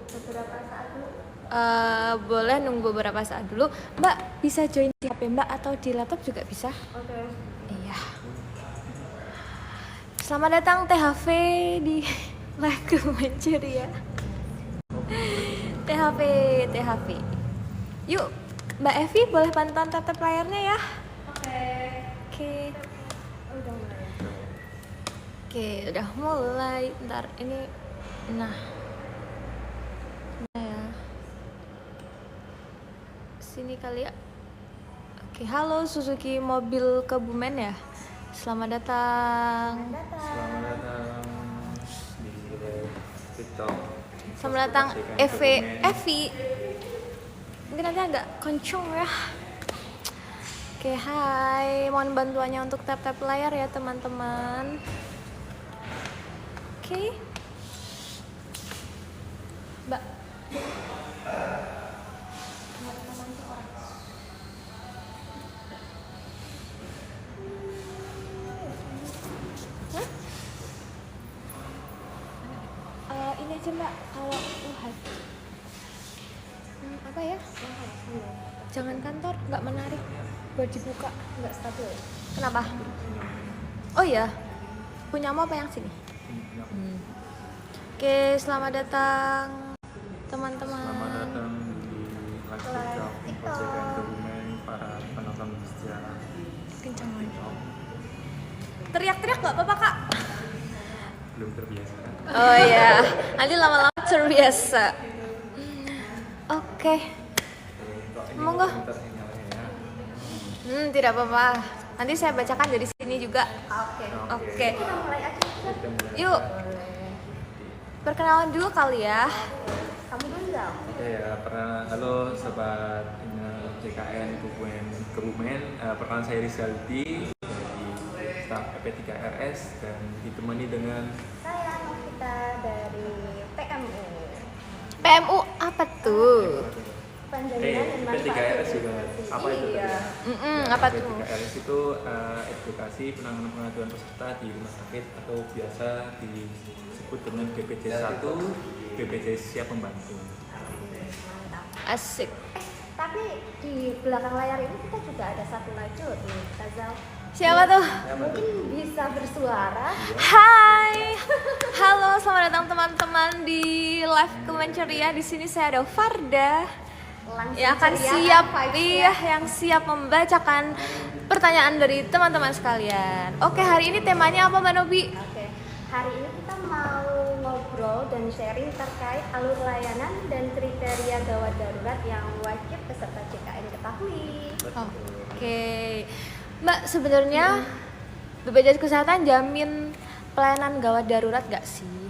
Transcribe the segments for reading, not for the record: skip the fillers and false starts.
beberapa saat dulu. Boleh nunggu beberapa saat dulu. Mbak bisa join di HP Mbak atau di laptop juga bisa. Oke. Iya. Selamat datang THV di Live Kemenceria. THV. Yuk, Mbak Evi boleh pantauan tap layarnya ya. Oke. Udah mulai ya? Oke, udah mulai. Ntar ini, nah ya. Sini kali ya. Oke, halo Suzuki Mobil Kebumen ya. Selamat datang. Selamat datang di TikTok. Selamat datang Evi. Mungkin nanti agak kenceng ya. Oke, hai. Mohon bantuannya untuk tap layar ya teman-teman. Oke. Mbak. Ini aja Mbak, kalau apa ya? Jangan kantor, nggak menarik buat dibuka. Nggak stabil. Kenapa? Oh iya, punyamu apa yang sini? Oke, selamat datang teman-teman. Selamat datang di live TikTok Proyekan Kebumen para penonton sejarah. Kencang lagi. Teriak-teriak nggak apa-apa Kak? Belum terbiasa. Oh iya, nanti lama-lama terbiasa. Oke. Monggo. Tidak apa-apa. Nanti saya bacakan dari sini juga. Oke. Kita mulai aja. Yuk. Perkenalan dulu kali ya. Kamu dulu dong. Oke ya, halo sobat JKN Kebumen. Perkenalan saya Rizaldi dari staf EP3RS dan ditemani dengan Saya Novita dari PMU. PMU apa tuh? Penjaminan dan EP3RS juga apa itu? Iya. Apa tuh? EP3RS itu edukasi penanganan pengaduan peserta di rumah sakit atau biasa disebut dengan BPJS 1, BPJS Siap Membantu. Mantap. Asik. Tapi di belakang layar ini kita juga ada satu lajur nih, Tazal. Siapa tuh? Mungkin bisa bersuara. Hai. Halo, selamat datang teman-teman di Live Kemenceria. Di sini saya ada Farda. Langsung Yang akan ceria, siap, vibes-nya. iya, yang siap membacakan pertanyaan dari teman-teman sekalian. Oke, hari ini temanya apa Mbak Nobi? Oke, hari ini kita mau ngobrol dan sharing terkait alur layanan dan kriteria gawat darurat yang wajib peserta JKN ketahui. Oke, Mbak, sebenarnya BPJS Kesehatan jamin pelayanan gawat darurat gak sih?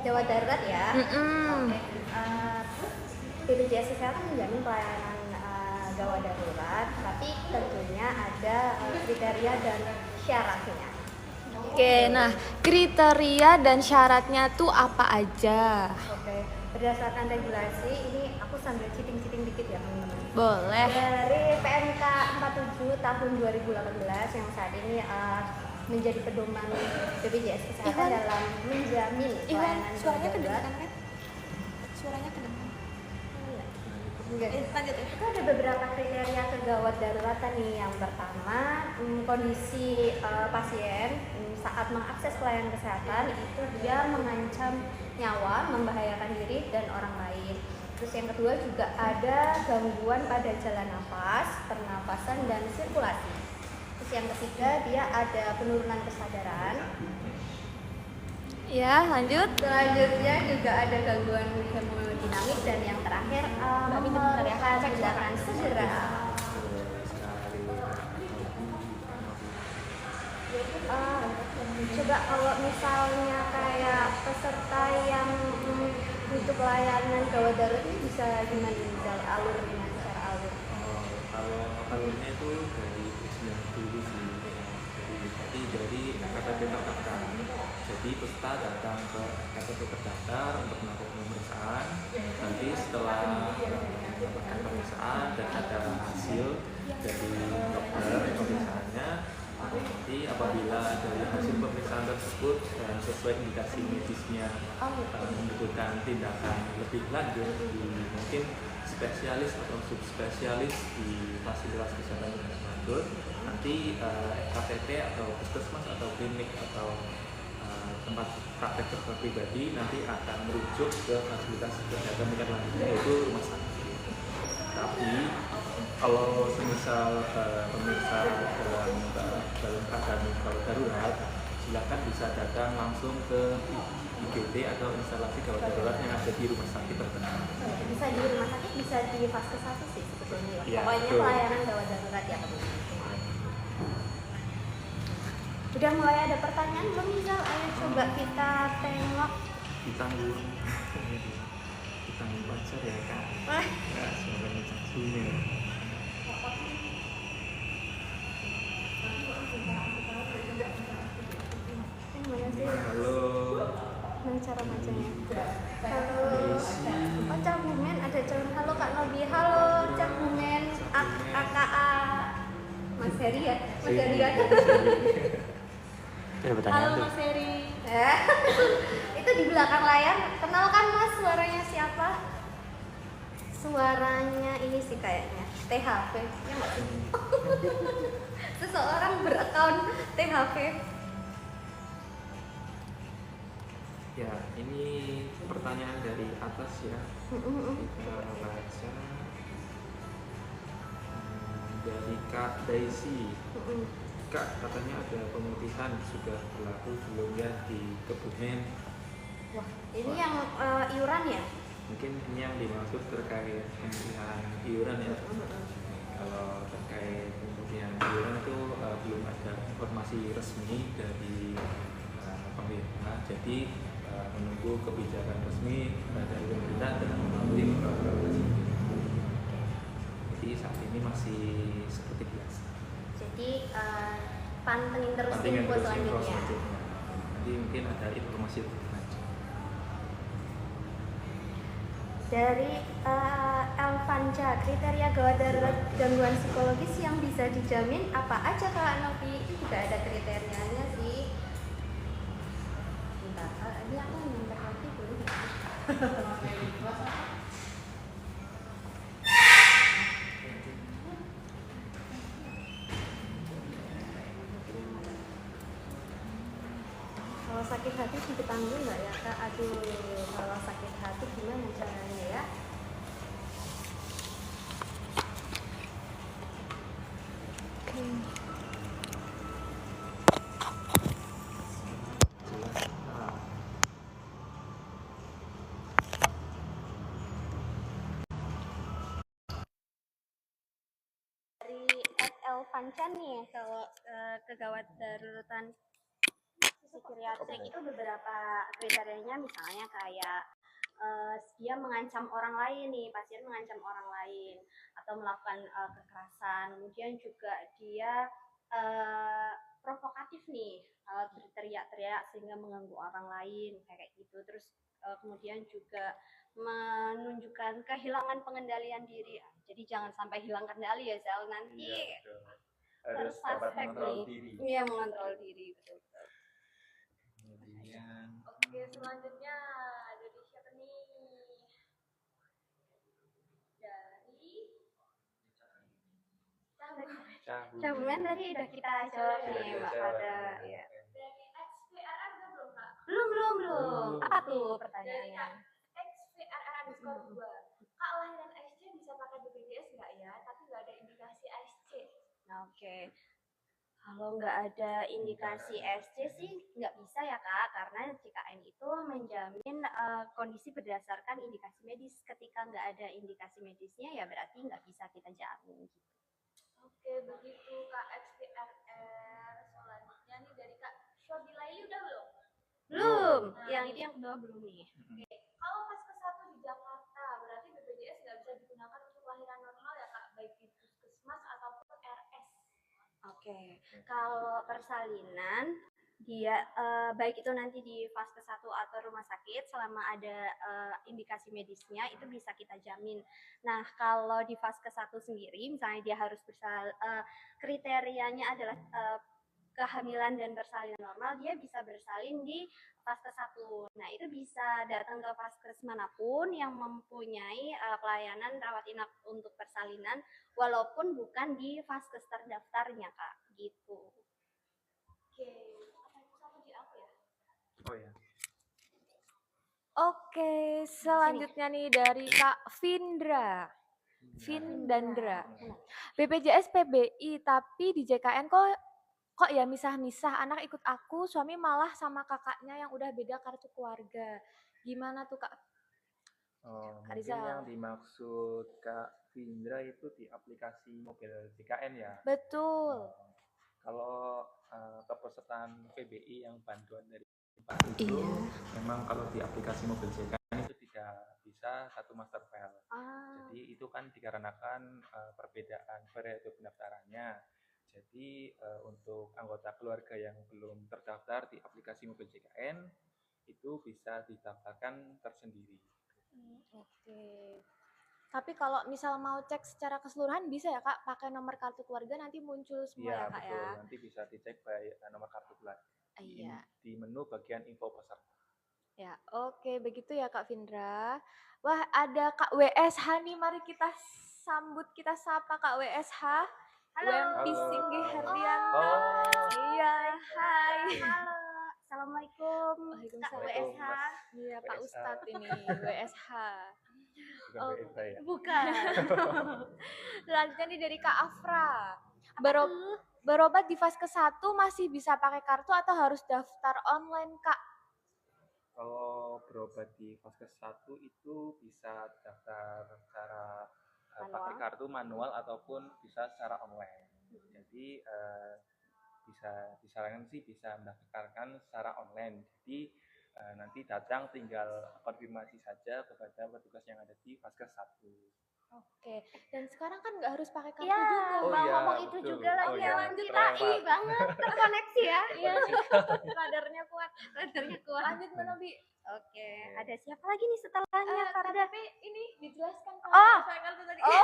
Gawat darurat ya. Mm-mm. Oke. BPJS Kesehatan menjamin pelayanan gawat darurat, tapi tentunya ada kriteria dan syaratnya. Oke, nah kriteria dan syaratnya tuh apa aja? Oke, berdasarkan regulasi ini aku sambil citing-citing dikit ya teman-teman. Boleh. Dari PMK 47 tahun 2018 yang saat ini menjadi pedoman BPJS Kesehatan Iwan. dalam menjamin pelayanan suaranya gawat darurat. kedengeran kan? Suaranya kedengeran. Enggak. Lanjut ya. Itu ada beberapa kriteria kegawat daruratan nih. Yang pertama, kondisi pasien saat mengakses pelayanan kesehatan itu dia mengancam nyawa, membahayakan diri dan orang lain. Terus yang kedua juga ada gangguan pada jalan nafas, pernapasan dan sirkulasi. Terus yang ketiga dia ada penurunan kesadaran. Ya, lanjut. Selanjutnya juga ada gangguan hemodinamik dan yang terakhir memerlukan tindakan segera. Coba kalau misalnya kayak peserta yang butuh pelayanan gawat darurat ini bisa gimana misal alurnya, secara alur? Kalau alurnya itu dari ujian dulu sih, dari KTP terdaftar. Jadi peserta datang ke KTP terdaftar untuk melakukan pemeriksaan. Nanti setelah melakukan pemeriksaan dan ada hasil dari dokter pemeriksaannya, Nanti apabila dari hasil pemeriksaan tersebut dan sesuai indikasi medisnya membutuhkan tindakan lebih lanjut di mungkin spesialis atau subspesialis di fasilitas kesehatan tindak lanjut, nanti KTP atau puskesmas atau klinik atau tempat praktek dokter pribadi nanti akan merujuk ke fasilitas kesehatan tindak lanjutnya yaitu rumah sakit. Tapi kalau semisal pemirsa dalam keadaan kalau darurat, silakan bisa datang langsung ke IGD atau instalasi gawat darurat yang ada di rumah sakit terdekat. Bisa di rumah sakit, bisa di fase 1 sih sebetulnya. Ya, Pokoknya betul. pelayanan gawat darurat ya. Udah mulai ada pertanyaan belum Misal? Ayo coba kita tengok. Ditanggung pacar ya kak. Kak, semoga mencakunya. Mana sih? Halo. Mana cara bacanya? Halo. Oh Cak Bumen ada calon. Halo Kak Nobi. Halo Cak Bumen. AKA Mas Heri ya. Mas Heri ya. Halo Mas Heri. Itu di belakang layar. Kenalkan Mas, suaranya siapa? Suaranya ini sih kayaknya THV. Ya nggak sih? Seseorang berakun THV. Ya, ini pertanyaan dari atas ya. Kita baca dari Kak Daisy. Kak, katanya ada pemutihan sudah berlaku belum ya di Kebumen? Wah, ini yang iuran ya? Mungkin ini yang dimaksud terkait pemutihan iuran ya. Kalau terkait pemutihan iuran itu belum ada informasi resmi dari pemerintah. Jadi menunggu kebijakan resmi dari pemerintah dan melalui program presiden. Jadi saat ini masih seperti biasa. Jadi pantengin terus info selanjutnya. Nanti mungkin ada informasi lebih lanjut. Dari Elvanja, kriteria gawat darurat gangguan psikologis yang bisa dijamin apa aja Kak Novi? Itu juga ada kriterianya sih. Bentar, ini aku minta lagi dulu. Kalau sakit hati ditanggung nggak ya Kak? Aduh, kalau sakit hati gimana caranya ya? Pancan nih kalau kegawat daruratan psikiatrik itu beberapa kriterianya misalnya kayak dia mengancam orang lain nih, pasien mengancam orang lain atau melakukan kekerasan, kemudian juga dia provokatif nih, berteriak-teriak sehingga mengganggu orang lain kayak gitu, terus kemudian juga menunjukkan kehilangan pengendalian diri, jadi jangan sampai hilang kendali ya Zal, nanti harus dapat mengontrol diri. Iya, mengontrol diri, betul. Kemudian Oke, selanjutnya dari siapa nih? Dari Cabumen tadi udah kita jawab nih Mbak Pada. Ya. Dari XVRR udah belum Kak? Belum. Apa tuh pertanyaannya? XVRR_2. Kak, lahiran SC bisa pakai BPJS nggak ya? Tapi nggak ada indikasi SC. Nah, oke. Kalau nggak ada indikasi SC sih nggak bisa ya Kak, karena JKN itu menjamin kondisi berdasarkan indikasi medis. Ketika nggak ada indikasi medisnya ya berarti nggak bisa kita jamin gitu. Oke, begitu Kak XPRR. Selanjutnya nih dari Kak Shobilai udah belum? Belum. Nah, yang itu yang kedua belum nih. Oke. Kalau pas ke 1 di Jakarta, berarti BPJS nggak bisa digunakan untuk lahiran normal ya Kak, baik di puskesmas ataupun RS. Oke, kalau persalinan dia baik itu nanti di fase 1 atau rumah sakit selama ada indikasi medisnya itu bisa kita jamin. Nah, kalau di fase 1 sendiri misalnya dia harus kriterianya adalah kehamilan dan persalinan normal, dia bisa bersalin di Vaskes 1. Nah, itu bisa datang ke Vaskes manapun yang mempunyai pelayanan rawat inap untuk persalinan, walaupun bukan di Vaskes terdaftarnya, Kak. Gitu. Oke, apa itu satu di aku ya? Oh ya. Oke, selanjutnya nih dari Kak Vindra. Vindandra. BPJS PBI, tapi di JKN kok ya misah-misah, anak ikut aku, suami malah sama kakaknya yang udah beda kartu keluarga. Gimana tuh Kak? Oh, Kak mungkin Rizal. yang dimaksud Kak Vindra itu di aplikasi mobil JKN ya. Betul. Kalau kepesertaan PBI yang bantuan dari Pak itu, memang kalau di aplikasi mobil JKN itu tidak bisa satu master file. Jadi itu kan dikarenakan perbedaan periode pendaftarannya. Jadi untuk anggota keluarga yang belum terdaftar di aplikasi mobil JKN itu bisa didaftarkan tersendiri. Oke. Tapi kalau misal mau cek secara keseluruhan bisa ya Kak, pakai nomor kartu keluarga nanti muncul semua ya Kak betul. ya? Nanti bisa dicek by nomor kartu keluarga. Iya. Di menu bagian info peserta. Ya, oke begitu ya Kak Vindra. Wah, ada Kak WSH nih, mari kita sambut, kita sapa Kak WSH. Halo. WMP Singgih Herdianto. Iya, hai. Halo. Assalamualaikum. Kak Waalaikumsalam. WSH. Iya, Pak Ustadz ini, WSH. Bukan WSH ya? Bukan. Selanjutnya nih dari Kak Afra. Berobat di Vaskes 1 masih bisa pakai kartu atau harus daftar online, Kak? Kalau berobat di Vaskes 1 itu bisa daftar secara pakai kartu manual ataupun bisa secara online. Jadi bisa disarankan sih bisa mendaftarkan secara online. Jadi nanti datang tinggal konfirmasi saja kepada petugas yang ada di Vaskes 1. Oke, dan sekarang kan nggak harus pakai kartu Ya, juga. Oh mau iya, ngomong itu betul. juga lagi Oh ya, iya, lanjut keren, KI Pak. banget, terkoneksi ya. Iya, radarnya kuat. Radarnya kuat. Lanjut Mbak Nobi. Oke, ada siapa lagi nih setelahnya? Farda? KTP ini dijelaskan Kak. Oh. Pakai kartu tadi. Oh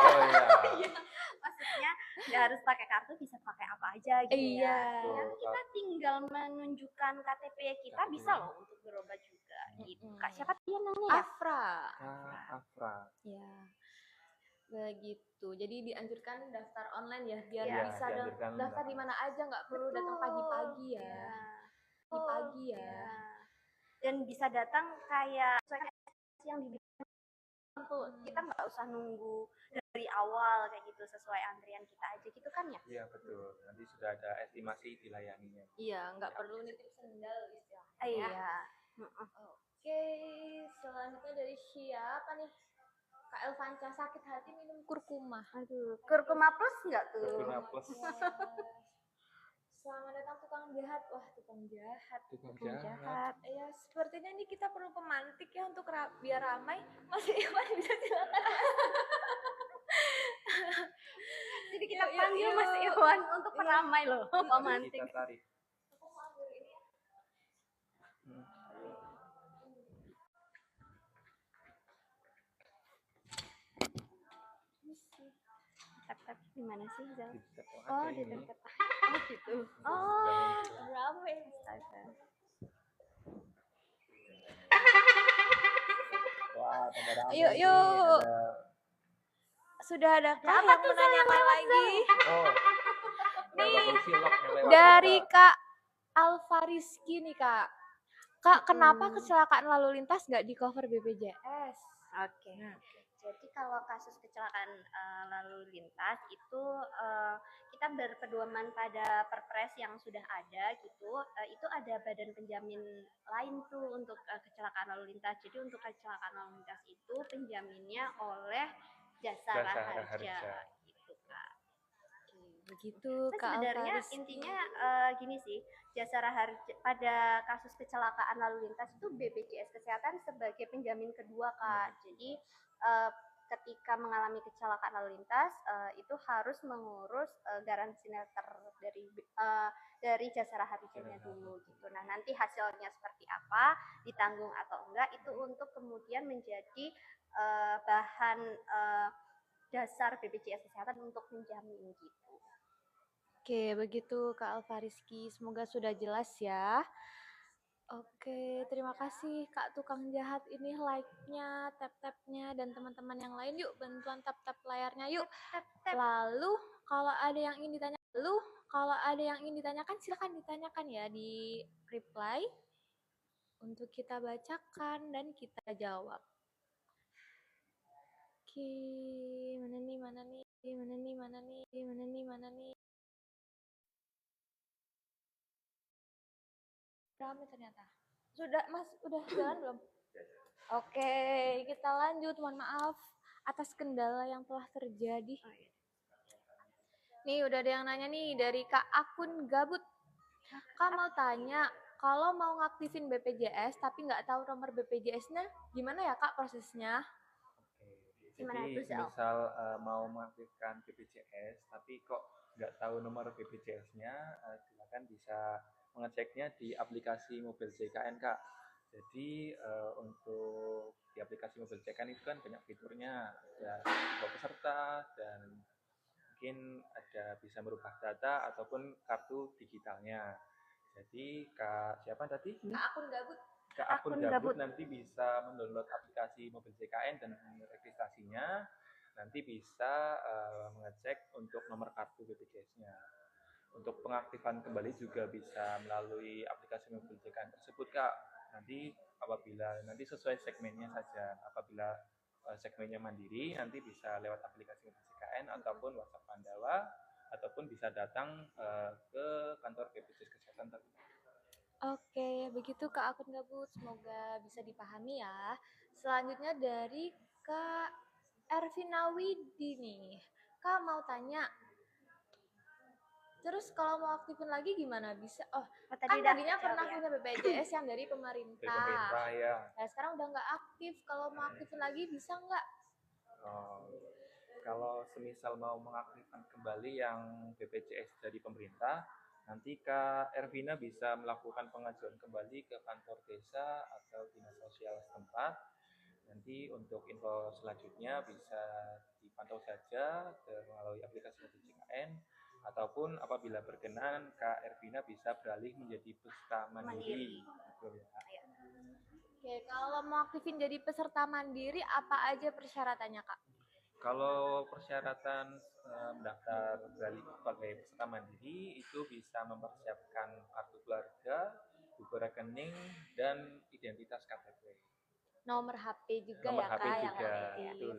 iya. Maksudnya nggak harus pakai kartu, bisa pakai apa aja gitu Iya. ya. Kita tinggal menunjukkan KTP kita bisa loh untuk berobat juga gitu. Kak, siapa dia namanya ya? Afra. Afra. Ya. Begitu. Jadi dianjurkan daftar online ya, biar Iya, bisa dianjurkan daftar di mana aja, nggak perlu datang pagi-pagi ya. Iya. Pagi-pagi ya. Iya. Dan bisa datang kayak yang dibikin tuh, kita nggak usah nunggu dari awal kayak gitu, sesuai antrian kita aja gitu kan ya? Iya betul. Nanti sudah ada estimasi dilayaninya. Iya, nggak perlu nitip sendal istilahnya. Iya. Oke, selanjutnya dari siapa nih? Kak Elvanca, sakit hati minum kurkuma. Aduh, kurkuma plus nggak tuh? Kurkuma plus. Selamat datang tukang jahat. Wah, tukang jahat. Tukang jahat. Ya, sepertinya ini kita perlu pemantik ya untuk biar ramai. Mas Iwan bisa silakan. Jadi kita panggil Mas Iwan untuk peramai loh, pemantik. Kita tarik. Tap gimana sih, Zal? Oh, di dekat. Oh, gitu. Oh, ramai. Astaga. Wah, tambah ramai. Yuk. Sudah ada Kak yang menanyakan lagi? Oh. Dari Kak Alfariski nih Kak. Kak, kenapa kecelakaan lalu lintas nggak di cover BPJS? Oke. Jadi kalau kasus kecelakaan lalu lintas itu kita berpedoman pada perpres yang sudah ada gitu. Itu ada badan penjamin lain tuh untuk kecelakaan lalu lintas. Jadi untuk kecelakaan lalu lintas itu penjaminnya oleh Jasa Raharja gitu Kak. Begitu Kak Sebenarnya Alfariski. intinya gini sih, Jasa Raharja pada kasus kecelakaan lalu lintas itu BPJS Kesehatan sebagai penjamin kedua Kak. Jadi ketika mengalami kecelakaan lalu lintas itu harus mengurus garansi netter dari Jasa Raharjanya dulu gitu. Nah, nanti hasilnya seperti apa, ditanggung atau enggak itu untuk kemudian menjadi bahan dasar BPJS Kesehatan untuk menjamin gitu. Oke, begitu Kak Alfariski. Semoga sudah jelas ya. Oke, terima kasih Kak Tukang Jahat ini like-nya, tap-tapnya, dan teman-teman yang lain. Yuk, bantuan tap-tap layarnya yuk. Lalu, kalau ada yang ingin ditanyakan, silakan ditanyakan ya di reply untuk kita bacakan dan kita jawab. Oke, mana nih. Rame ternyata. Sudah, Mas, udah jalan belum? Oke, kita lanjut. Mohon maaf atas kendala yang telah terjadi. Nih, udah ada yang nanya nih dari Kak Akun Gabut. Kak mau tanya, kalau mau ngaktifin BPJS tapi nggak tahu nomor BPJS-nya, gimana ya Kak prosesnya? Oke, Gimana jadi tuh, Sel? misal mau mengaktifkan BPJS tapi kok nggak tahu nomor BPJS-nya, silakan bisa mengeceknya di aplikasi Mobil JKN, Kak. Jadi untuk di aplikasi Mobil JKN itu kan banyak fiturnya, ada info peserta dan mungkin ada bisa merubah data ataupun kartu digitalnya. Jadi Kak siapa tadi? Kak Akun Gabut. Ke akun Gabut nanti bisa mendownload aplikasi Mobil JKN dan registrasinya. Nanti bisa mengecek untuk nomor kartu BPJS-nya. Untuk pengaktifan kembali juga bisa melalui aplikasi Mobil JKN tersebut, Kak. Nanti apabila nanti sesuai segmennya saja. Apabila segmennya mandiri, nanti bisa lewat aplikasi Mobil JKN ataupun WhatsApp Pandawa ataupun bisa datang ke kantor BPJS Kesehatan terdekat. Oke, begitu Kak Akun Gabut. Semoga bisa dipahami ya. Selanjutnya dari Kak Ervina Widi nih. Kak mau tanya, terus kalau mau aktifin lagi gimana bisa? Oh, kan tadinya pernah punya BPJS yang dari Dari pemerintah. pemerintah ya. Nah, sekarang udah nggak aktif. Kalau mau aktifin lagi bisa nggak? Kalau semisal mau mengaktifkan kembali yang BPJS dari pemerintah, nanti Kak Ervina bisa melakukan pengajuan kembali ke kantor desa atau dinas sosial setempat. Nanti untuk info selanjutnya bisa dipantau saja melalui aplikasi Mobil JKN ataupun apabila berkenan Kak Ervina bisa beralih menjadi peserta mandiri. Betul ya. Oke, kalau mau aktifin jadi peserta mandiri, apa aja persyaratannya, Kak? Kalau persyaratan mendaftar beralih sebagai peserta mandiri itu bisa mempersiapkan kartu keluarga, buku rekening, dan identitas KTP. Nomor HP juga Nomor ya, HP Kak, yang juga, aktif. betul.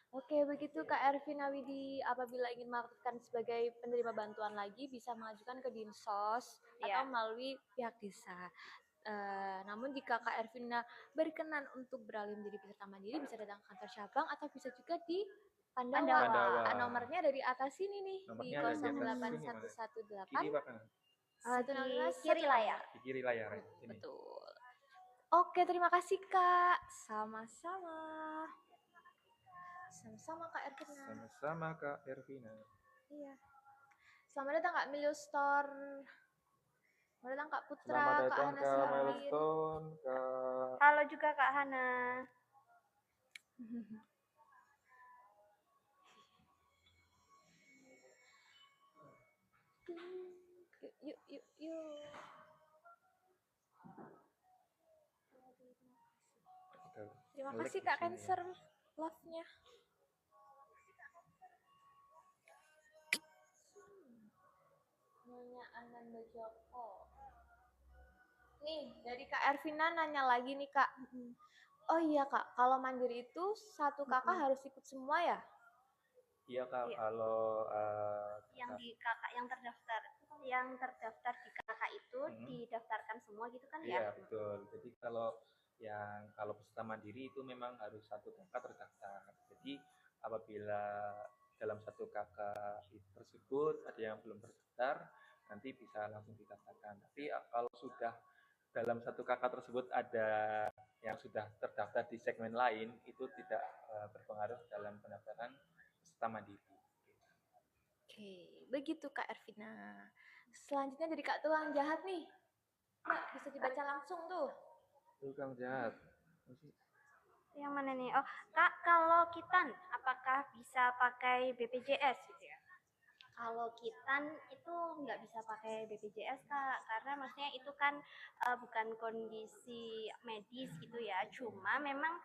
Oke, begitu Kak Ervina Widi. Apabila ingin mengaktifkan sebagai penerima bantuan lagi, bisa mengajukan ke Dinsos atau melalui pihak desa. Namun jika Kak Ervina berkenan untuk beralih menjadi peserta mandiri, bisa datang ke kantor cabang atau bisa juga di Pandawa. Pandawa. Nomornya dari atas sini nih, Nomornya di ada di atas sini, 08118 kiri apa kanan? Di kiri layar. Di kiri layar ya. Sini. Betul. Oke, terima kasih Kak. Sama-sama. Sama-sama Kak Ervina. Sama-sama Kak Ervina. Iya. Selamat datang Kak Miliostor. Selamat datang Kak Putra, Selamat Kak datang Hana Kak Sirin. Milestone, Kak. Halo juga Kak Hana. Yuk. Terima kasih Kak Cancer love-nya. Nyonya Ananda Joko. Nih, dari Kak Ervina nanya lagi nih Kak. Oh iya Kak, kalau mandiri itu satu kakak harus ikut semua ya? Iya Kak, Iya. kalau Yang di kakak yang terdaftar di kakak itu didaftarkan semua gitu kan iya, ya? betul. Jadi kalau peserta mandiri itu memang harus satu kakak terdaftar. Jadi apabila dalam satu kakak tersebut ada yang belum terdaftar, nanti bisa langsung didaftarkan. Tapi kalau sudah dalam satu kakak tersebut ada yang sudah terdaftar di segmen lain, itu tidak berpengaruh dalam pendaftaran peserta mandiri. Oke, begitu Kak Ervina. Selanjutnya dari Kak Tukang Jahat nih. Kak, bisa dibaca langsung tuh. Tukang jahat. Yang mana nih? Oh, Kak, kalau kita apakah bisa pakai BPJS gitu ya? Kalau kita itu nggak bisa pakai BPJS Kak, karena maksudnya itu kan bukan kondisi medis gitu ya. Cuma memang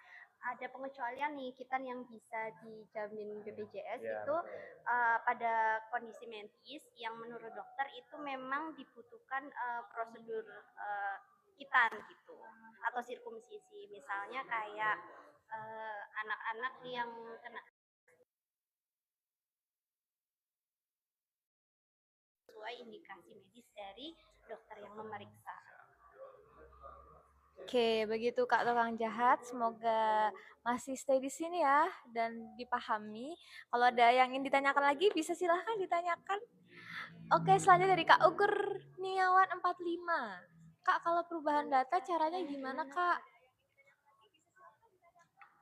ada pengecualian nih kita yang bisa dijamin BPJS Ya, itu betul. pada kondisi medis yang menurut dokter itu memang dibutuhkan prosedur kitan gitu atau sirkumsisi. Misalnya kayak anak-anak yang kena sesuai indikasi medis dari dokter yang memeriksa. Oke, begitu Kak Tukang Jahat. Semoga masih stay di sini ya dan dipahami. Kalau ada yang ingin ditanyakan lagi, bisa silahkan ditanyakan. Oke, selanjutnya dari Kak Ukur Niawan 45. Kak, kalau perubahan data caranya gimana Kak?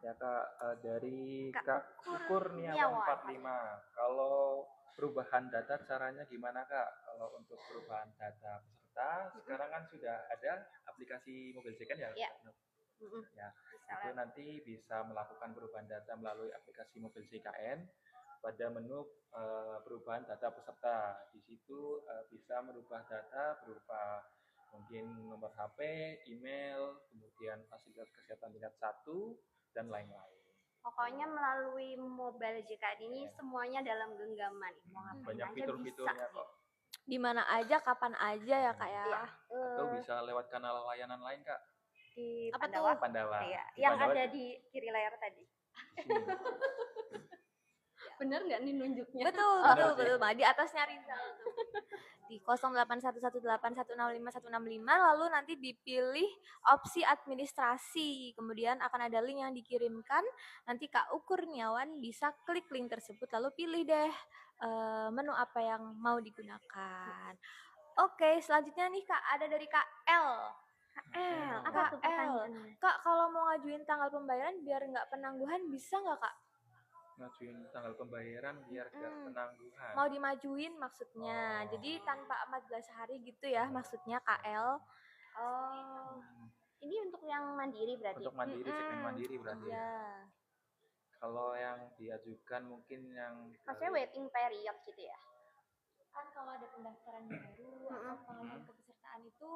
Ya Kak, dari Kak Kak Ukur Niawan Kurniawan. 45. Kalau perubahan data caranya gimana Kak? Kalau untuk perubahan data peserta, sekarang kan sudah ada aplikasi Mobil Second ya? Ya. Ya, Bisa itu lihat. nanti bisa melakukan perubahan data melalui aplikasi Mobil CKN pada menu perubahan data peserta. Di situ bisa merubah data berupa mungkin nomor HP, email, kemudian fasilitas kesehatan tingkat 1, dan lain-lain. Pokoknya melalui mobile JKN ini semuanya dalam genggaman. Mau ngapain Banyak aja fitur-fiturnya bisa. kok. Di mana aja, kapan aja ya Kak ya? Iya. Atau bisa lewat kanal layanan lain Kak. Di Apa Pandawa. tuh? Pandawa. Iya, Di yang Pandawa ada di di kiri layar tadi. sini. Bener nggak nih nunjuknya? Betul, Bener betul, sih. betul. Mbak. Di atasnya Rizal tuh. Di 081181651655 lalu nanti dipilih opsi administrasi. Kemudian akan ada link yang dikirimkan. Nanti Kak Ukur Kurniawan bisa klik link tersebut lalu pilih deh menu apa yang mau digunakan. Oke, selanjutnya nih Kak, ada dari Kak L. Apa tuh pertanyaannya? Kak, kalau mau ngajuin tanggal pembayaran biar nggak penangguhan bisa nggak Kak? Ngajuin tanggal pembayaran biar gak penangguhan. Mau dimajuin maksudnya. Jadi tanpa 14 hari gitu ya maksudnya KL. Oh, ini untuk yang mandiri berarti. Untuk mandiri, segmen mandiri berarti. Iya. Kalau yang diajukan mungkin yang Maksudnya waiting period gitu ya? Kan kalau ada pendaftaran baru atau pengalihan kepesertaan itu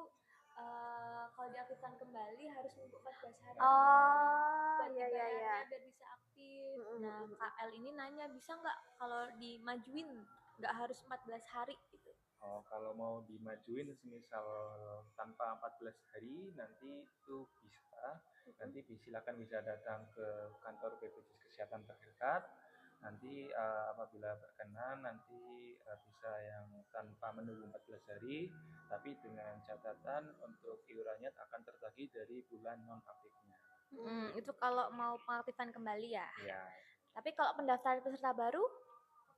kalau diaktifkan kembali harus nunggu 14 hari. Oh, buat iya iya iya. dibayarnya biar bisa aktif. Nah, KL ini nanya bisa nggak kalau dimajuin nggak harus 14 hari gitu. Oh, kalau mau dimajuin semisal tanpa 14 hari nanti itu bisa. Nanti silakan bisa datang ke kantor BPJS Kesehatan terdekat. Nanti apabila berkenan nanti bisa yang tanpa menunggu 14 hari, tapi dengan catatan untuk iurannya akan terbagi dari bulan non aktifnya. Itu kalau mau pengaktifan kembali ya. Ya. Tapi kalau pendaftaran peserta baru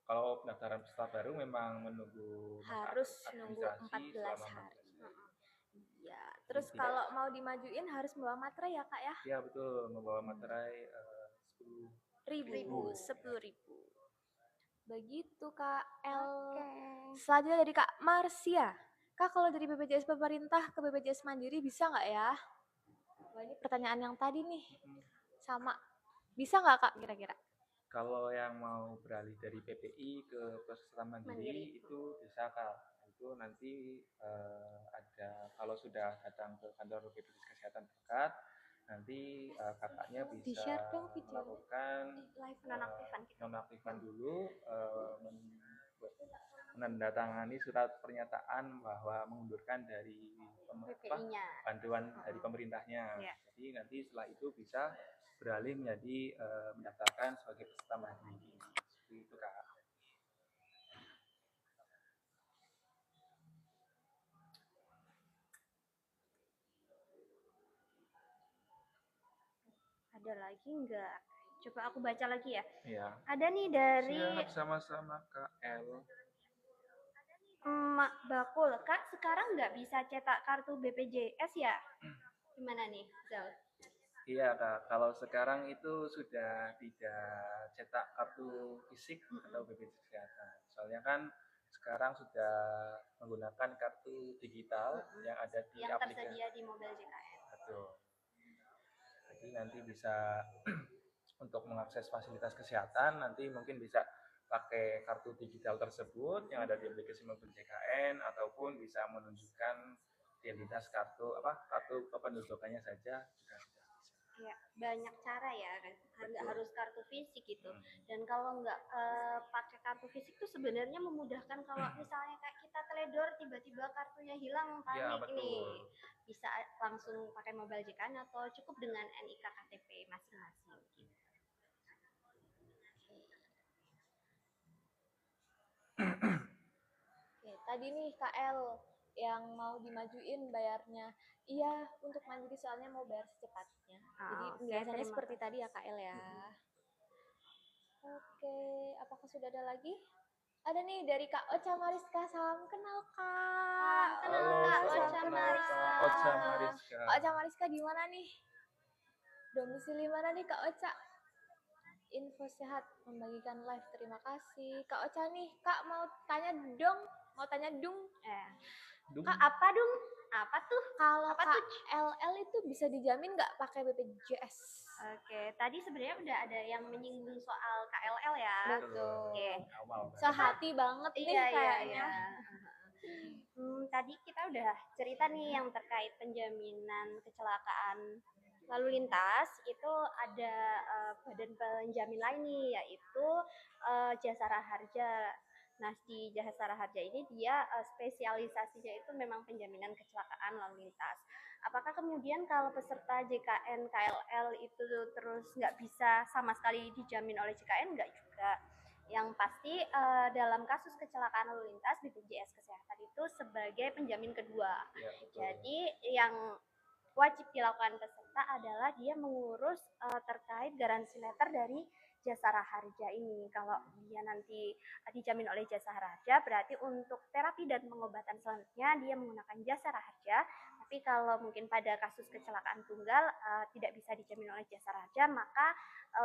Kalau pendaftaran peserta baru memang menunggu masa harus nunggu administrasi 14 selama hari. 14 hari. Iya, terus Tidak. kalau mau dimajuin harus bawa materai ya Kak ya? Ya betul, membawa materai 10.000. Begitu Kak L. Selanjutnya dari Kak Marsia. Kak, kalau dari BPJS pemerintah ke BPJS Mandiri bisa nggak ya? Wah, ini pertanyaan yang tadi nih. Sama. Bisa nggak Kak kira-kira? Kalau yang mau beralih dari PPI ke peserta mandiri itu bisa Kak. Itu nanti ada kalau sudah datang ke kantor BPJS Kesehatan terdekat, nanti kakaknya bisa melakukan nonaktifan dulu, menandatangani surat pernyataan bahwa mengundurkan dari bantuan dari pemerintahnya. Jadi nanti setelah itu bisa beralih menjadi mendaftarkan sebagai peserta mandiri. Seperti itu Kak. Ada lagi nggak? Coba aku baca lagi ya. Iya. Ada nih dari Siap, sama-sama Kak L. Mak Bakul. Kak, sekarang nggak bisa cetak kartu BPJS ya? Gimana nih, Zal? Iya Kak, kalau sekarang itu sudah tidak cetak kartu fisik atau BPJS Kesehatan. Soalnya kan sekarang sudah menggunakan kartu digital yang ada di yang aplikasi. tersedia di mobil JKN. Betul. Jadi nanti bisa untuk mengakses fasilitas kesehatan nanti mungkin bisa pakai kartu digital tersebut yang ada di aplikasi mobil JKN, ataupun bisa menunjukkan identitas kartu kependudukannya saja juga sudah bisa. Ya, banyak cara ya, kan nggak Betul. harus kartu fisik gitu. Hmm. Dan kalau nggak pakai kartu fisik tuh sebenarnya memudahkan kalau misalnya kayak kita teledor tiba-tiba kartunya hilang, Ya, panik betul. ini bisa langsung pakai mobile JKN atau cukup dengan NIK KTP masing-masing gitu. Oke, tadi nih KL yang mau dimajuin bayarnya. Iya, untuk mandiri soalnya mau bayar secepatnya. Jadi Oke, penjelasannya terima seperti kasih. tadi ya KL ya. Oke, apakah sudah ada lagi? Ada nih dari Kak Ocha Mariska, salam kenal Kak. Salam kenal Halo, Kak salam Ocha kenal Mariska. Kak Ocha Mariska. Kak Ocha Mariska di mana nih? Domisili mana nih Kak Ocha? Info sehat membagikan live, terima kasih Kak Ocha nih. Kak mau tanya dong, Kak apa dong? Apa tuh? kalau Apa tuh? KLL itu bisa dijamin nggak pakai BPJS? Oke, tadi sebenarnya udah ada yang menyinggung soal KLL ya. Betul. Oke. Awal. Sehati banget nih Iya, kayaknya. iya. Tadi kita udah cerita nih yang terkait penjaminan kecelakaan lalu lintas, itu ada badan penjamin lain nih, yaitu Jasara Harja. Nah, di Jasara Harja ini dia spesialisasinya itu memang penjaminan kecelakaan lalu lintas. Apakah kemudian kalau peserta JKN KLL itu terus nggak bisa sama sekali dijamin oleh JKN? Nggak juga. Yang pasti dalam kasus kecelakaan lalu lintas BPJS Kesehatan itu sebagai penjamin kedua. Ya, Jadi yang wajib dilakukan peserta adalah dia mengurus terkait garansi letter dari Jasara Harja ini. Kalau dia nanti dijamin oleh Jasara Harja, berarti untuk terapi dan pengobatan selanjutnya dia menggunakan Jasara Harja. Tapi kalau mungkin pada kasus kecelakaan tunggal tidak bisa dijamin oleh Jasara Harja, maka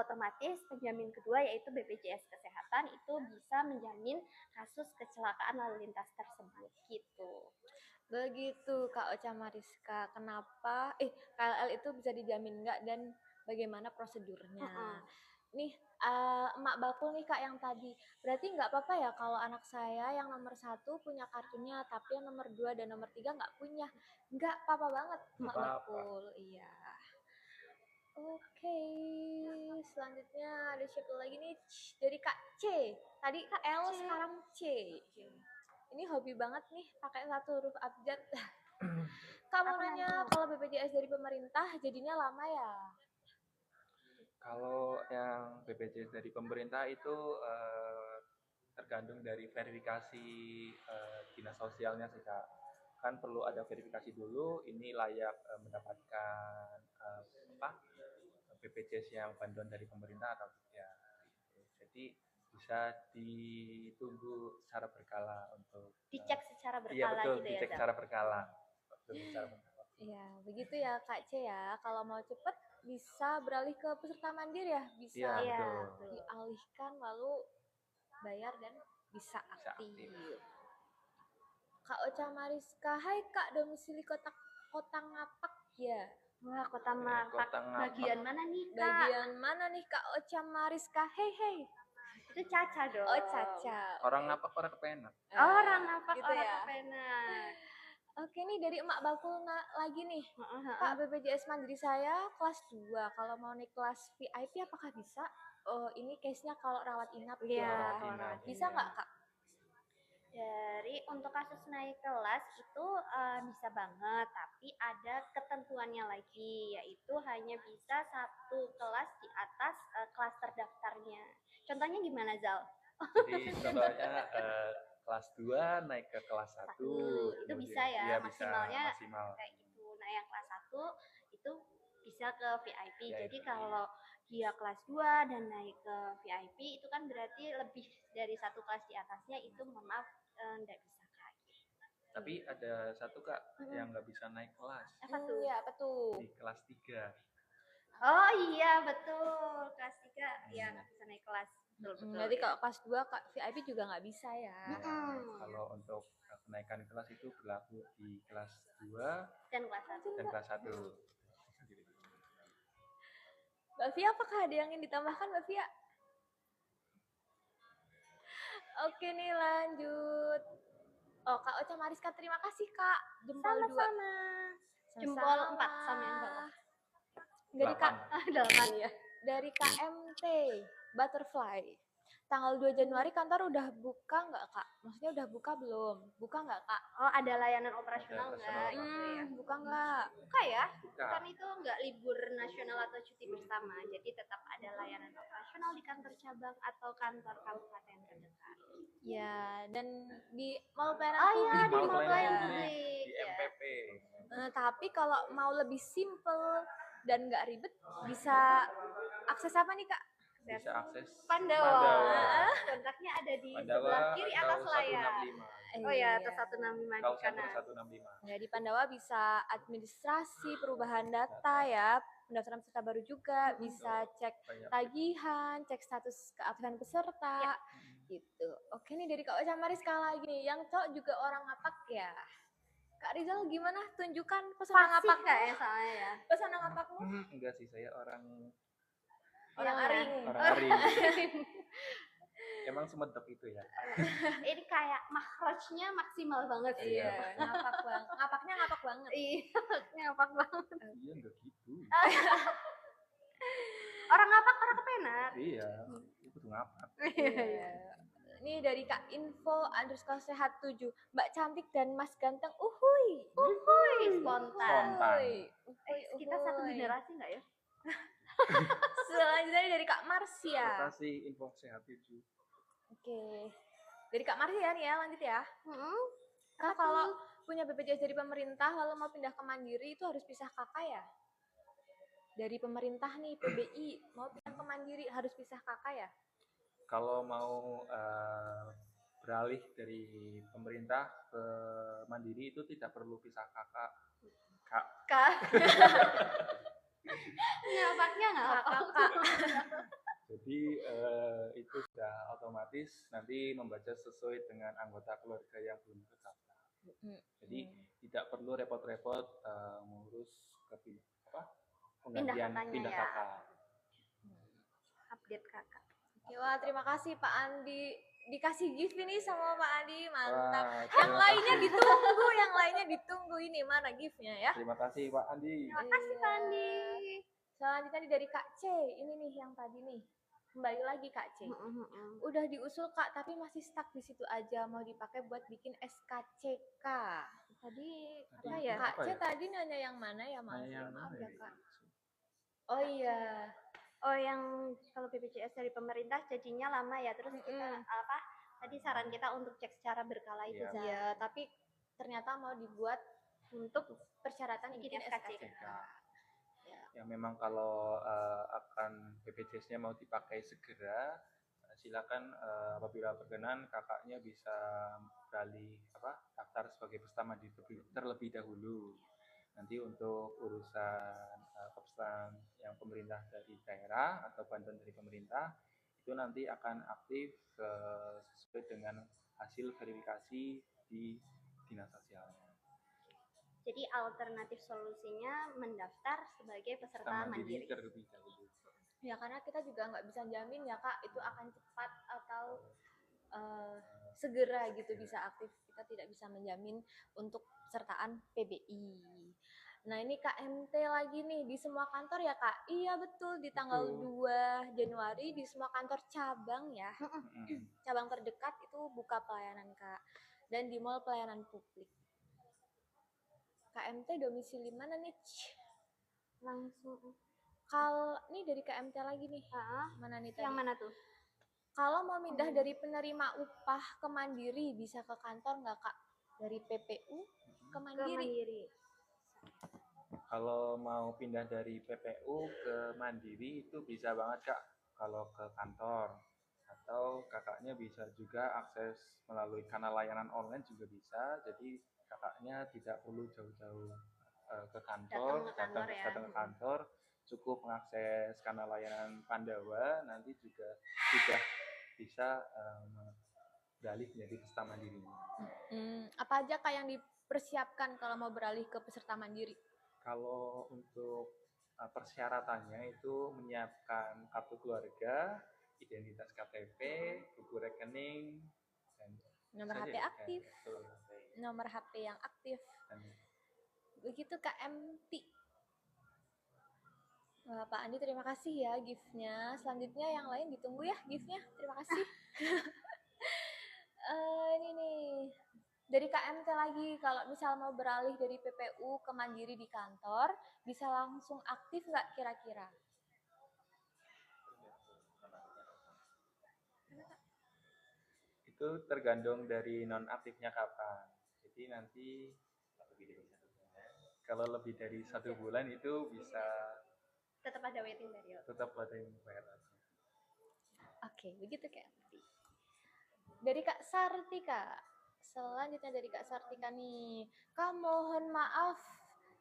otomatis penjamin kedua yaitu BPJS Kesehatan itu bisa menjamin kasus kecelakaan lalu lintas tersebut gitu. Begitu Kak Ocha Mariska, kenapa KLL itu bisa dijamin nggak dan bagaimana prosedurnya? Nih emak bakul nih Kak yang tadi, berarti nggak apa-apa ya kalau anak saya yang nomor 1 punya kartunya tapi yang nomor 2 dan nomor 3 nggak punya? Nggak apa-apa banget emak bakul, iya. Oke, selanjutnya ada siapa lagi nih? Dari Kak C. Tadi Kak L, sekarang C. Ini hobi banget nih pakai satu huruf abjad. Kak mau nanya, kalau BPJS dari pemerintah jadinya lama ya? Kalau yang BPJS dari pemerintah itu tergantung dari verifikasi dinas sosialnya sih Kak. Kan perlu ada verifikasi dulu, ini layak mendapatkan BPJS yang bantuan dari pemerintah atau tidak. Jadi bisa ditunggu secara berkala untuk Dicek secara berkala iya betul, gitu ya. dicek secara berkala. Iya, begitu ya Kak C ya. Kalau mau cepet bisa beralih ke peserta mandiri ya, bisa dialihkan lalu bayar dan bisa aktif. Kak Ocha Mariska, hai Kak, domisili kota Ngapak ya? Wah, Kota Ngapak. Bagian mana nih Kak? Bagian mana nih Kak Ocha Mariska? Hei. Itu Caca dong. Oh Caca. Orang Ngapak, orang Kepenak. Orang Ngapak, gitu orang ya? Kepenak. Oke nih dari emak bakul lagi nih. Kak, BPJS Mandiri saya kelas 2. Kalau mau naik kelas VIP apakah bisa? Oh, ini case-nya kalau rawat inap ya. Bisa nggak Kak? Dari untuk kasus naik kelas itu bisa banget, tapi ada ketentuannya lagi, yaitu hanya bisa satu kelas di atas kelas terdaftarnya. Contohnya gimana Zal? Jadi contohnya kelas 2 naik ke kelas 1 itu bisa ya, maksimalnya maksimal. Kayak gitu. Nah yang kelas 1 itu bisa ke VIP. Jadi kalau dia kelas 2 dan naik ke VIP itu kan berarti lebih dari satu kelas di atasnya, itu mohon maaf nggak bisa Kak. Tapi ada satu Kak yang nggak bisa naik kelas. Apa tuh? Apa tuh? Di kelas 3. Oh iya betul, kelas 3 ya nggak bisa naik kelas. Betul. Jadi kalau kelas 2 Kak, VIP juga nggak bisa ya. Kalau untuk kenaikan kelas itu berlaku di kelas 2 dan kelas 1. Mbak Fia, apakah ada yang ingin ditambahkan Mbak Fia? Oke nih lanjut. Oh, Kak Ocha Mariska, terima kasih Kak. Jempol 2. Sama-sama. Jempol 4 sama yang bawah. Dari Kak 8 ya. dari KMT Butterfly. Tanggal 2 Januari kantor udah buka nggak Kak? Maksudnya udah buka belum? Buka nggak Kak? Oh, ada layanan operasional Ada nggak? operasional. Gitu ya. Buka nggak? Buka ya? Buka. Kan itu nggak libur nasional atau cuti bersama, jadi tetap ada layanan operasional di kantor cabang atau kantor kabupaten terdekat. Ya, dan di mall pelayanan Oh iya, publik di Mau mall juga. pelayanan pelayanan publik. di Ya. MPP. Tapi kalau mau lebih simple dan nggak ribet, bisa akses apa nih Kak? Bisa akses Pandawa. Kontaknya ada di Pandawa sebelah kiri atas atau layar. 165. Oh ya, Iya. atau 165 Call di center kanan. 165. Ya, di Pandawa bisa administrasi perubahan data ya, pendaftaran peserta baru juga, bisa cek Banyak. tagihan, cek status keaktifan peserta, gitu. Oke nih dari Kak Ocha Mariska lagi nih, yang cowok juga orang ngapak ya. Kak Rizal gimana? Tunjukkan pesona Fasih ngapakmu. kayak soalnya ya. Pesona ngapakmu. Enggak sih, saya orang Aring. aring. Emang semedep itu ya. Ini kayak makrojnya maksimal banget sih. Iya, ngapak banget. Ngapaknya ngapak banget. Iya, ngapak banget. Iya, enggak gitu. Orang ngapak orang kepenak. Iya, itu ngapak. Iya. Ini dari Kak Info _sehat 7. Mbak cantik dan Mas ganteng. Uhuy. Spontan. Uhuy. Kita satu generasi nggak ya? Selanjutnya dari Kak Marsia. Terima kasih info sehat itu. Oke. Dari Kak Marsia nih ya, lanjut ya. Kak kalau punya BPJS dari pemerintah lalu mau pindah ke Mandiri itu harus pisah kakak ya? Dari pemerintah nih PBI mau pindah ke Mandiri harus pisah kakak ya? Kalau mau beralih dari pemerintah ke mandiri itu tidak perlu pisah kakak. Kak. Ngapaknya nggak Kakak. Jadi itu sudah otomatis nanti membaca sesuai dengan anggota keluarga yang belum terdaftar. Jadi tidak perlu repot-repot mengurus penggantian pindah ya. kakak. Update kakak. Oke, wah terima kasih Pak Andi. Dikasih gift ini sama Pak Andi, mantap. Wah, Yang lainnya ditunggu ini mana giftnya ya? Terima kasih Pak Andi. Terima kasih Pak Andi. Selanjutnya dari Kak C, ini nih yang tadi nih. Kembali lagi Kak C. Udah diusul Kak, tapi masih stuck di situ aja. Mau dipakai buat bikin SKCK. Tadi Apa apa ya? ya? Kak C tadi nanya yang mana ya Mas? Maaf ya Kak. Oh iya. Oh, yang kalau BPJS dari pemerintah jadinya lama ya. Terus kita tadi saran kita untuk cek secara berkala itu. Iya, tapi ternyata mau dibuat untuk persyaratan bikin SKCK. Ya memang kalau akan BPJS-nya mau dipakai segera, silakan apabila berkenan kakaknya bisa beralih daftar sebagai peserta mandiri terlebih dahulu. Nanti untuk urusan peserta yang pemerintah dari daerah atau bantuan dari pemerintah itu nanti akan aktif sesuai dengan hasil verifikasi di dinas sosialnya. Jadi alternatif solusinya mendaftar sebagai peserta mandiri terlebih dahulu. Ya karena kita juga nggak bisa jamin ya Kak itu akan cepat atau segera gitu bisa aktif. Kita tidak bisa menjamin untuk pesertaan PBI. Nah ini KMT lagi nih di semua kantor ya Kak? Iya betul, di tanggal 2 Januari di semua kantor cabang ya. Cabang terdekat itu buka pelayanan Kak. Dan di mall pelayanan publik. KMT domisili mana nih? langsung. Kalau ini dari KMT lagi nih. Mana nih tadi? Yang mana tuh? Kalau mau pindah dari penerima upah ke mandiri bisa ke kantor nggak Kak? Dari PPU ke mandiri. Kalau mau pindah dari PPU ke mandiri itu bisa banget Kak. Kalau ke kantor atau kakaknya bisa juga akses melalui kanal layanan online juga bisa. Jadi kakaknya tidak perlu jauh-jauh ke kantor, datang ke kantor, cukup mengakses kanal layanan Pandawa, nanti juga sudah bisa beralih menjadi peserta mandiri. Apa aja Kak yang dipersiapkan kalau mau beralih ke peserta mandiri? Kalau untuk persyaratannya itu menyiapkan kartu keluarga, identitas KTP, buku rekening, Nomor Saja HP ya, aktif. betul. Nomor HP yang aktif. Dan Begitu Kak MT. Wah, Pak Andi terima kasih ya gift-nya. Selanjutnya yang lain ditunggu ya gift-nya. Terima kasih. Ini nih. Dari KMT lagi, kalau misal mau beralih dari PPU ke Mandiri di kantor, bisa langsung aktif nggak kira-kira? itu tergantung dari nonaktifnya kapan. Jadi nanti kalau lebih dari 1 bulan itu bisa Tetap ada waiting period. tetap ada yang bayar aja. Oke, begitu Kak MT. Dari Kak Sartika. Selanjutnya dari Kak Sartika nih. Kak mohon maaf,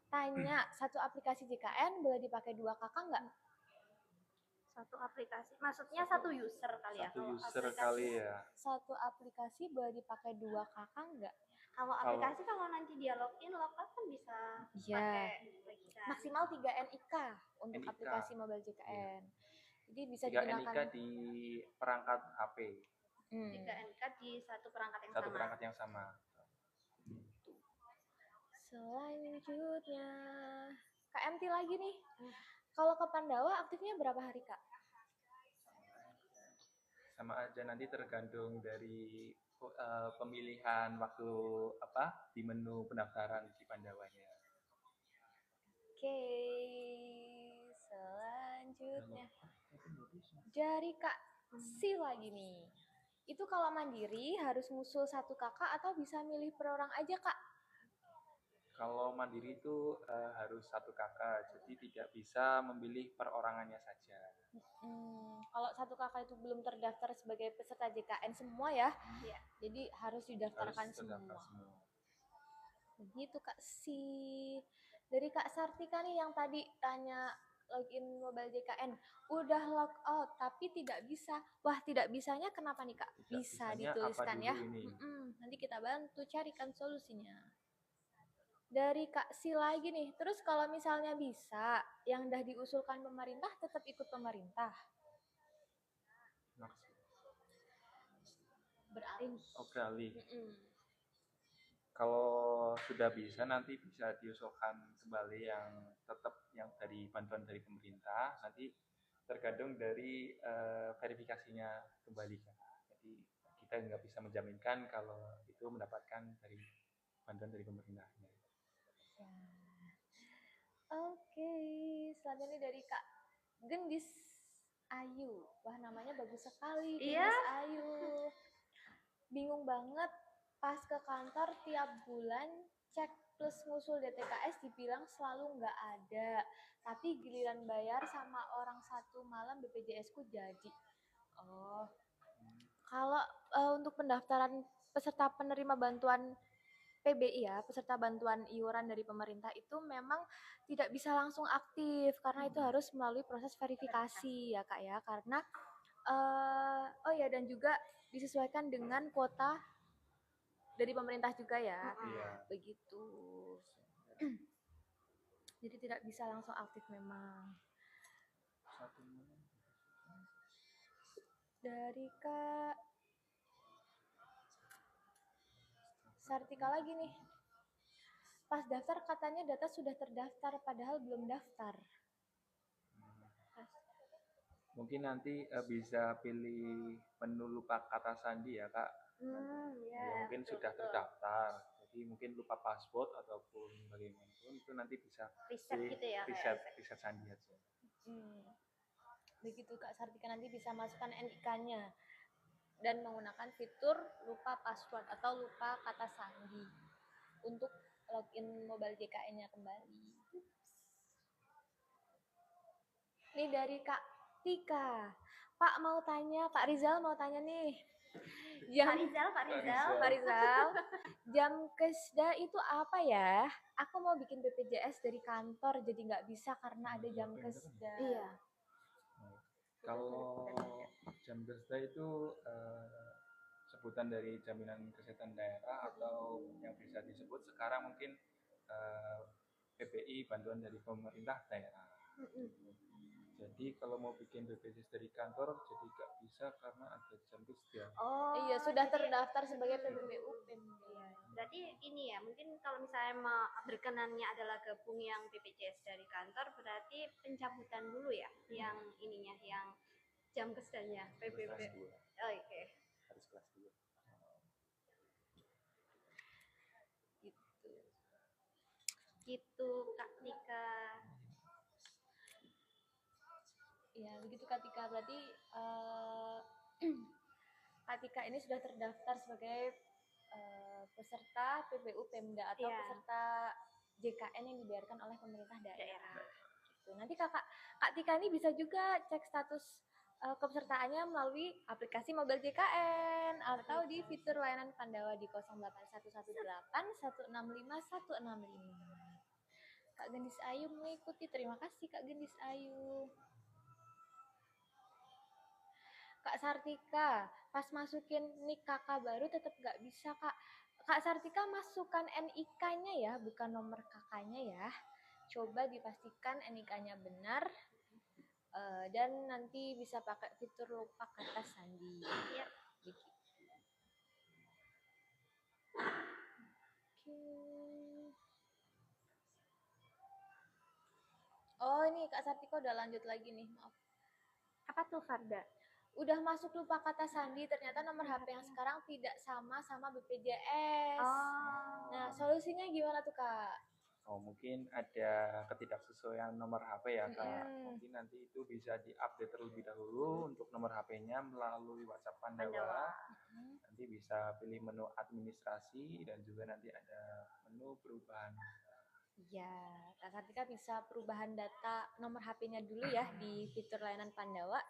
tanya, satu aplikasi JKN boleh dipakai 2 kakak nggak? Satu aplikasi, maksudnya satu user kali ya. Satu Kalau user aplikasi- kali ya. Satu aplikasi boleh dipakai 2 kakak nggak? Kalau aplikasi kalau nanti dia login logout kan bisa Iya. pakai kita. Maksimal 3 NIK untuk NIK. aplikasi mobile JKN. Jadi bisa 3 digunakan NIK di perangkat HP. 3 NK di satu perangkat yang Satu sama. perangkat yang sama. Selanjutnya KMT lagi nih. Kalau ke Pandawa aktifnya berapa hari Kak? Sama aja, nanti tergantung dari pemilihan waktu di menu pendaftaran di Pandawanya. Oke, selanjutnya dari Kak Si lagi nih. Itu kalau mandiri harus ngusul 1 kakak atau bisa milih per orang aja Kak? Kalau mandiri itu harus 1 kakak, jadi tidak bisa memilih perorangannya saja. Kalau 1 kakak itu belum terdaftar sebagai peserta JKN semua ya, jadi harus didaftarkan Harus terdaftar semua. Begitu Kak Si. Dari Kak Sartika nih yang tadi tanya login mobile JKN, udah log out tapi tidak bisa. Wah, tidak bisanya kenapa nih Kak? Tidak Bisa bisanya dituliskan apa ya. dulu ini? Nanti kita bantu carikan solusinya. Dari Kak Si lagi nih, terus kalau misalnya bisa, yang udah diusulkan pemerintah tetap ikut pemerintah. Maksud. Beralih. Oh, beralih. Kalau sudah bisa nanti bisa diusulkan kembali yang tetap yang dari bantuan dari pemerintah, nanti tergantung dari verifikasinya kembali kan. Jadi kita nggak bisa menjaminkan kalau itu mendapatkan dari bantuan dari pemerintahnya. Ya. Oke, selanjutnya dari Kak Gendis Ayu. Wah, namanya bagus sekali, Gendis Ayu. Bingung banget pas ke kantor tiap bulan cek plus ngusul DTKS dibilang selalu nggak ada. Tapi giliran bayar sama orang 1 malam BPJS ku jadi. Oh, kalau untuk pendaftaran peserta penerima bantuan PBI ya, peserta bantuan iuran dari pemerintah itu memang tidak bisa langsung aktif karena itu harus melalui proses verifikasi ya Kak ya, karena oh ya dan juga disesuaikan dengan kuota dari pemerintah juga ya. Begitu. Jadi tidak bisa langsung aktif memang. Dari Kak Sartika lagi nih. Pas daftar katanya data sudah terdaftar padahal belum daftar. Mungkin nanti bisa pilih menu lupa kata sandi ya Kak. Ya, mungkin sudah terdaftar, jadi mungkin lupa password ataupun bagaimanapun itu nanti bisa Reset gitu ya, reset sandi aja. Begitu Kak Sartika, nanti bisa masukkan NIK-nya dan menggunakan fitur lupa password atau lupa kata sandi untuk login mobile JKN-nya kembali. Ini dari Kak Tika. Pak mau tanya, Pak Rizal mau tanya nih. Pak Rizal. Jam kesda itu apa ya? Aku mau bikin BPJS dari kantor jadi nggak bisa karena ada jam kesda. Iya. Kalau jam kesda itu sebutan dari jaminan kesehatan daerah atau yang bisa disebut sekarang mungkin PBI bantuan dari pemerintah daerah. Jadi kalau mau bikin BPJS dari kantor jadi nggak bisa karena ada jam kerja. Oh, Iya, sudah jadi terdaftar sebagai PBBU Pemda. berarti ini ya, mungkin kalau misalnya mau berkenannya adalah gabung yang BPJS dari kantor, berarti pencabutan dulu ya, yang ininya, yang jam kerjanya PBB. Kelas 2, Oh, oke. harus kelas 2. Gitu. Gitu Kak Tika. Ya, begitu Kak Tika. Berarti Kak Tika ini sudah terdaftar sebagai peserta PBU Pemda atau Iya. peserta JKN yang dibayarkan oleh pemerintah daerah. Gitu. Nanti Kak Tika ini bisa juga cek status kepesertaannya melalui aplikasi mobile JKN atau di fitur layanan Pandawa di 08118 165 165. Kak Gendis Ayu mengikuti. Terima kasih Kak Gendis Ayu. Kak Sartika, pas masukin nik kakak baru tetap nggak bisa Kak. Kak Sartika masukkan NIK-nya ya, bukan nomor kakaknya ya. Coba dipastikan NIK-nya benar. Dan nanti bisa pakai fitur lupa kata sandi. Iya. Begitu. Oke. Oh ini Kak Sartika udah lanjut lagi nih, maaf. Apa tuh Farda? Udah masuk lupa kata sandi, ternyata nomor HP yang sekarang tidak sama BPJS. Oh. Nah, solusinya gimana tuh Kak? Oh, mungkin ada ketidaksesuaian nomor HP ya Kak. Mungkin nanti itu bisa diupdate terlebih dahulu untuk nomor HP-nya melalui WhatsApp Pandawa. Nanti bisa pilih menu administrasi dan juga nanti ada menu perubahan. Iya, Kak Kartika bisa perubahan data nomor HP-nya dulu ya di fitur layanan Pandawa.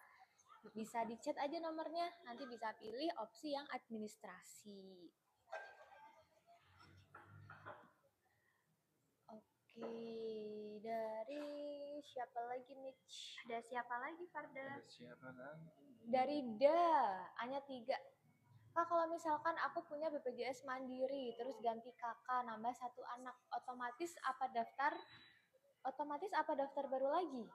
Bisa di-chat aja nomornya, nanti bisa pilih opsi yang administrasi. Oke, dari siapa lagi nih? Ada siapa lagi Farda? Ada siapa lagi? Dari hanya 3. Kak, kalau misalkan aku punya BPJS Mandiri, terus ganti kakak, nambah 1 anak, otomatis apa daftar baru lagi?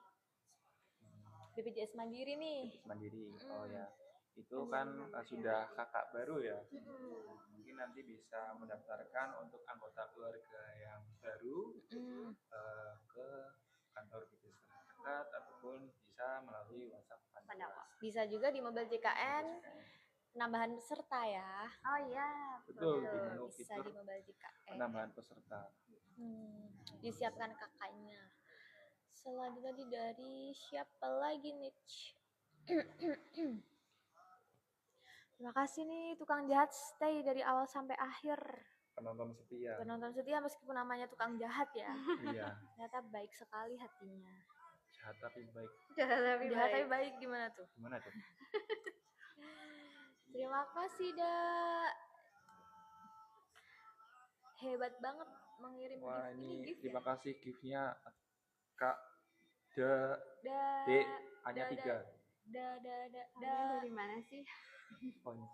BPJS Mandiri nih. BPJS Mandiri, oh ya. Itu kan sudah kakak baru ya. Mungkin nanti bisa mendaftarkan untuk anggota keluarga yang baru ke kantor BPJS terdekat ataupun bisa melalui WhatsApp Pandawa. Bisa juga di mobile JKN penambahan peserta ya. Oh iya, betul. Di menu bisa fitur di mobile JKN. penambahan peserta. Disiapkan kakaknya. Selanjutnya dari siapa lagi nih? Terima kasih nih tukang jahat stay dari awal sampai akhir. Penonton setia. Penonton setia meskipun namanya tukang jahat ya. Iya. Ternyata baik sekali hatinya. Jahat tapi baik. Jahat tapi baik gimana tuh? Gimana tuh? Terima kasih Dak. Hebat banget mengirim Wah, gift ini gift terima ya? kasih gift-nya Kak D hanya 3. Dari mana sih? Points.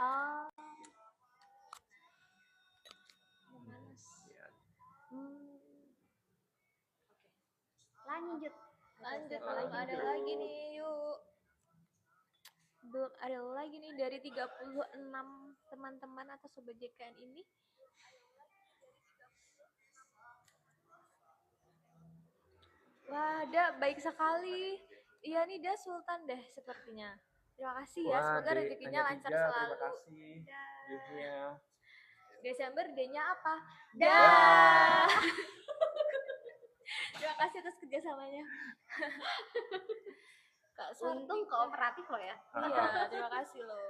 Oh. Ya. Lanjut, belum ada lagi nih, yuk. Belum ada lagi nih dari 36 teman-teman atau sobat JKN ini. Wah, baik sekali. Iya nih, Sultan deh sepertinya. Terima kasih ya, semoga rezekinya lancar selalu. Terima kasih gift-nya. Desember D-nya apa? Terima kasih atas kerjasamanya. Kak Untung kooperatif loh ya. Iya, terima kasih loh.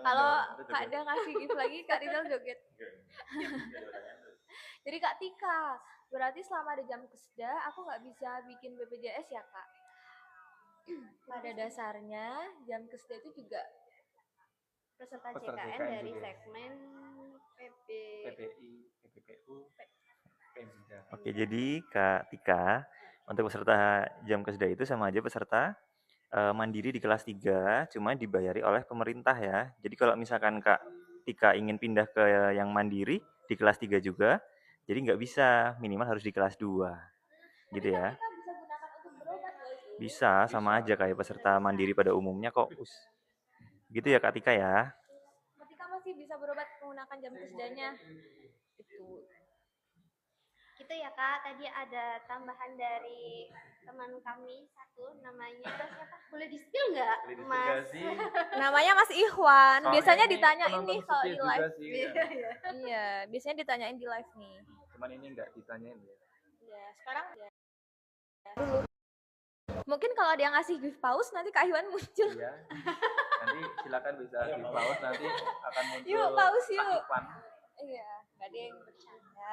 Kalau Kak Da ngasih gift lagi, Kak Rizal joget. Jadi Kak Tika, berarti selama ada jam keseda, aku nggak bisa bikin BPJS ya Kak? Pada dasarnya, jam keseda itu juga peserta JKN dari juga. Segmen PBI, PBPU, Pemda. Oke, jadi Kak Tika, untuk peserta jam keseda itu sama aja peserta mandiri di kelas 3, cuma dibayari oleh pemerintah ya. Jadi kalau misalkan Kak Tika ingin pindah ke yang mandiri di kelas 3 juga, Jadi nggak bisa, minimal harus di kelas 2. Gitu ya. Kita bisa gunakan untuk berobat loh itu. Bisa, sama aja kayak peserta mandiri pada umumnya kok. Gitu ya Kak Tika ya. Ketika masih bisa berobat menggunakan jam kesedanya. Itu. Gitu ya Kak, tadi ada tambahan dari teman kami satu, namanya siapa? Boleh di-spill nggak, Mas? Namanya Mas Ikhwan. Soalnya Biasanya ini ditanya penonton ini kalau setia di juga live. sih, Iya, biasanya ditanyain di live nih. Cuman ini nggak ditanyain ya. Ya, sekarang ya. Dulu. Mungkin kalau dia ngasih gift pause nanti Kak Iwan muncul. Iya. Nanti silakan bisa di pause, nanti akan muncul. Yuk, pause yuk. Kak Ivan. Iya, nggak ada yang bercanda.